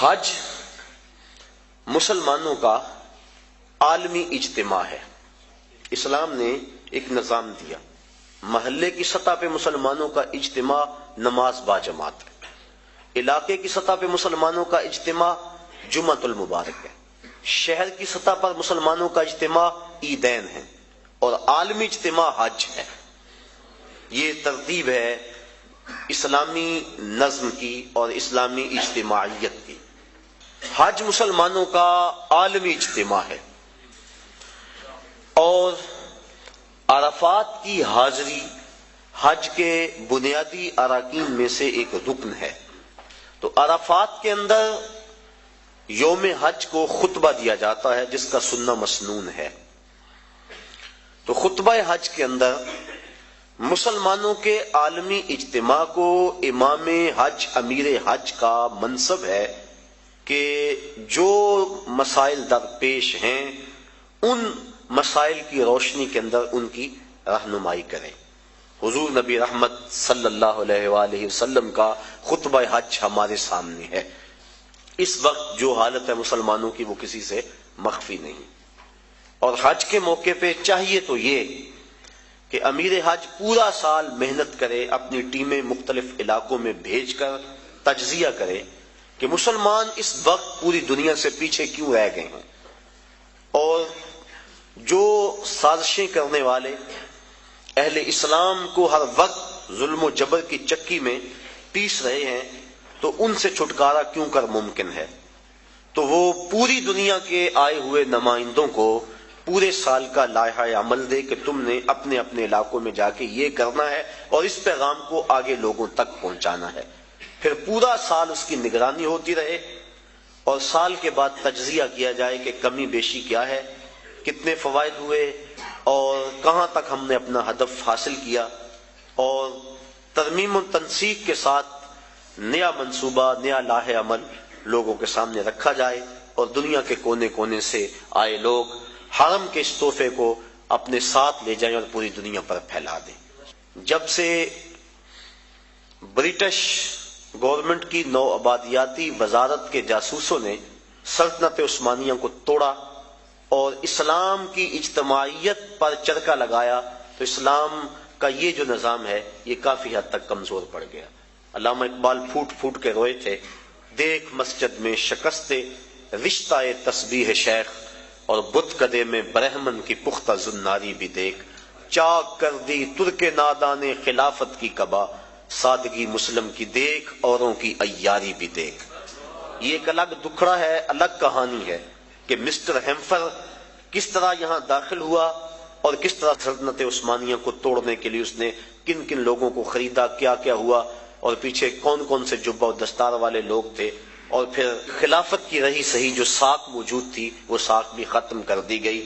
حج مسلمانوں کا عالمی اجتماع ہے۔ اسلام نے ایک نظام دیا، محلے کی سطح پہ مسلمانوں کا اجتماع نماز با جماعت ہے، علاقے کی سطح پہ مسلمانوں کا اجتماع جمعۃ المبارک ہے، شہر کی سطح پر مسلمانوں کا اجتماع عیدین ہے، اور عالمی اجتماع حج ہے۔ یہ ترتیب ہے اسلامی نظم کی اور اسلامی اجتماعیت کی۔ حج مسلمانوں کا عالمی اجتماع ہے، اور عرفات کی حاضری حج کے بنیادی اراکین میں سے ایک رکن ہے۔ تو عرفات کے اندر یوم حج کو خطبہ دیا جاتا ہے جس کا سننا مسنون ہے۔ تو خطبہ حج کے اندر مسلمانوں کے عالمی اجتماع کو امام حج امیر حج کا منصب ہے کہ جو مسائل درپیش ہیں ان مسائل کی روشنی کے اندر ان کی رہنمائی کریں۔ حضور نبی رحمت صلی اللہ علیہ وآلہ وسلم کا خطبہ حج ہمارے سامنے ہے۔ اس وقت جو حالت ہے مسلمانوں کی وہ کسی سے مخفی نہیں، اور حج کے موقع پہ چاہیے تو یہ کہ امیر حج پورا سال محنت کرے، اپنی ٹیمیں مختلف علاقوں میں بھیج کر تجزیہ کرے کہ مسلمان اس وقت پوری دنیا سے پیچھے کیوں رہ گئے ہیں، اور جو سازشیں کرنے والے اہل اسلام کو ہر وقت ظلم و جبر کی چکی میں پیس رہے ہیں تو ان سے چھٹکارا کیوں کر ممکن ہے۔ تو وہ پوری دنیا کے آئے ہوئے نمائندوں کو پورے سال کا لائحہ عمل دے کہ تم نے اپنے اپنے علاقوں میں جا کے یہ کرنا ہے اور اس پیغام کو آگے لوگوں تک پہنچانا ہے۔ پھر پورا سال اس کی نگرانی ہوتی رہے، اور سال کے بعد تجزیہ کیا جائے کہ کمی بیشی کیا ہے، کتنے فوائد ہوئے، اور کہاں تک ہم نے اپنا ہدف حاصل کیا، اور ترمیم و تنسیق کے ساتھ نیا منصوبہ، نیا لائحہ عمل لوگوں کے سامنے رکھا جائے، اور دنیا کے کونے کونے سے آئے لوگ حرم کے اس تحفے کو اپنے ساتھ لے جائیں اور پوری دنیا پر پھیلا دیں۔ جب سے برٹش گورنمنٹ کی نو آبادیاتی وزارت کے جاسوسوں نے سلطنت عثمانیہ کو توڑا اور اسلام کی اجتماعیت پر چرکا لگایا، تو اسلام کا یہ جو نظام ہے یہ کافی حد تک کمزور پڑ گیا۔ علامہ اقبال پھوٹ پھوٹ کے روئے تھے، دیکھ مسجد میں شکست رشتہ تسبیح شیخ، اور بت کدے میں برہمن کی پختہ زناری بھی دیکھ، چاک کر دی ترک نادان خلافت کی قبا، سادگی مسلم کی دیکھ اوروں کی عیاری بھی دیکھ۔ یہ ایک الگ دکھڑا ہے، الگ کہانی ہے کہ مسٹر ہیمفر کس طرح یہاں داخل ہوا اور کس طرح سلطنت عثمانیہ کو توڑنے کے لیے اس نے کن کن لوگوں کو خریدا، کیا کیا ہوا، اور پیچھے کون کون سے جبہ و دستار والے لوگ تھے، اور پھر خلافت کی رہی صحیح جو ساکھ موجود تھی وہ ساکھ بھی ختم کر دی گئی۔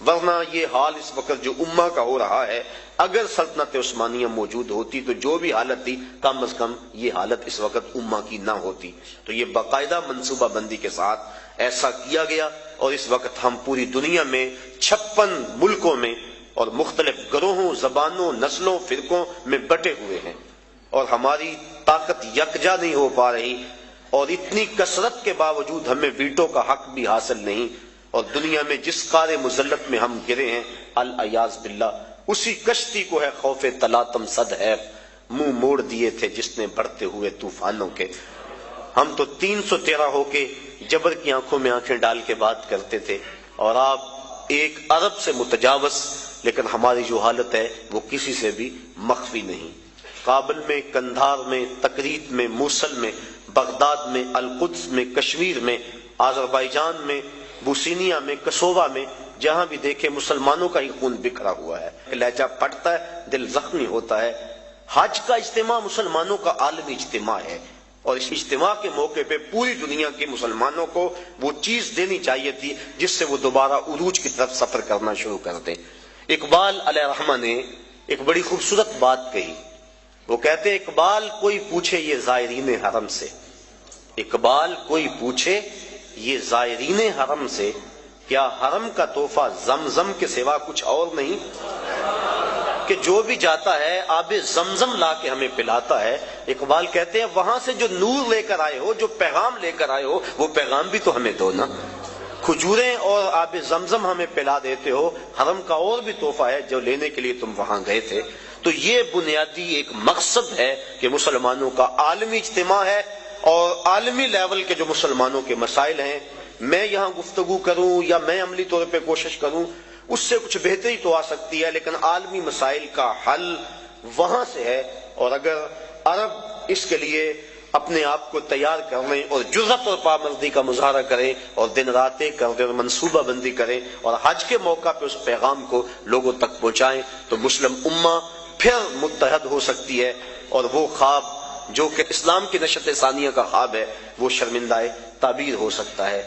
ورنہ یہ حال اس وقت جو امہ کا ہو رہا ہے، اگر سلطنت عثمانیہ موجود ہوتی تو جو بھی حالت تھی کم از کم یہ حالت اس وقت امہ کی نہ ہوتی۔ تو یہ باقاعدہ منصوبہ بندی کے ساتھ ایسا کیا گیا، اور اس وقت ہم پوری دنیا میں 56 ملکوں میں اور مختلف گروہوں، زبانوں، نسلوں، فرقوں میں بٹے ہوئے ہیں، اور ہماری طاقت یکجا نہیں ہو پا رہی، اور اتنی کثرت کے باوجود ہمیں ویٹو کا حق بھی حاصل نہیں، اور دنیا میں جس قار مذلت میں ہم گرے ہیں العیاذ باللہ اسی کشتی کو ہے خوف تلاطم صد ہے منہ موڑ دیے تھے جس نے بڑھتے ہوئے طوفانوں کے۔ ہم تو 313 ہو کے جبر کی آنکھوں میں آنکھیں ڈال کے بات کرتے تھے، اور آپ 1 ارب سے متجاوز، لیکن ہماری جو حالت ہے وہ کسی سے بھی مخفی نہیں۔ کابل میں، کندھار میں، تکریت میں، موصل میں، بغداد میں، القدس میں، کشمیر میں، آذربائیجان میں، بوسینیا میں، کسووا میں، جہاں بھی دیکھے مسلمانوں کا ہی خون بکھرا ہوا ہے، لہجہ پھٹتا ہے، دل زخمی ہوتا ہے۔ حج کا اجتماع مسلمانوں کا عالمی اجتماع ہے، اور اس اجتماع کے موقع پہ پوری دنیا کے مسلمانوں کو وہ چیز دینی چاہیے تھی جس سے وہ دوبارہ عروج کی طرف سفر کرنا شروع کر دیں۔ اقبال علیہ الرحمہ نے ایک بڑی خوبصورت بات کہی، وہ کہتے ہیں اقبال کوئی پوچھے یہ زائرین حرم سے، اقبال کوئی پوچھے یہ زائرین حرم سے، کیا حرم کا تحفہ زمزم کے سوا کچھ اور نہیں؟ کہ جو بھی جاتا ہے آب زمزم لا کے ہمیں پلاتا ہے۔ اقبال کہتے ہیں وہاں سے جو نور لے کر آئے ہو، جو پیغام لے کر آئے ہو، وہ پیغام بھی تو ہمیں دو نا۔ کھجوریں اور آب زمزم ہمیں پلا دیتے ہو، حرم کا اور بھی تحفہ ہے جو لینے کے لیے تم وہاں گئے تھے۔ تو یہ بنیادی ایک مقصد ہے کہ مسلمانوں کا عالمی اجتماع ہے، اور عالمی لیول کے جو مسلمانوں کے مسائل ہیں، میں یہاں گفتگو کروں یا میں عملی طور پہ کوشش کروں، اس سے کچھ بہتری تو آ سکتی ہے، لیکن عالمی مسائل کا حل وہاں سے ہے۔ اور اگر عرب اس کے لیے اپنے آپ کو تیار کر لیں اور جرأت اور پامردی کا مظاہرہ کریں اور دن راتیں کر دیں اور منصوبہ بندی کریں اور حج کے موقع پہ اس پیغام کو لوگوں تک پہنچائیں، تو مسلم امہ پھر متحد ہو سکتی ہے، اور وہ خواب جو کہ اسلام کی نشت ثانیہ کا خواب ہے وہ شرمندہ تعبیر ہو سکتا ہے۔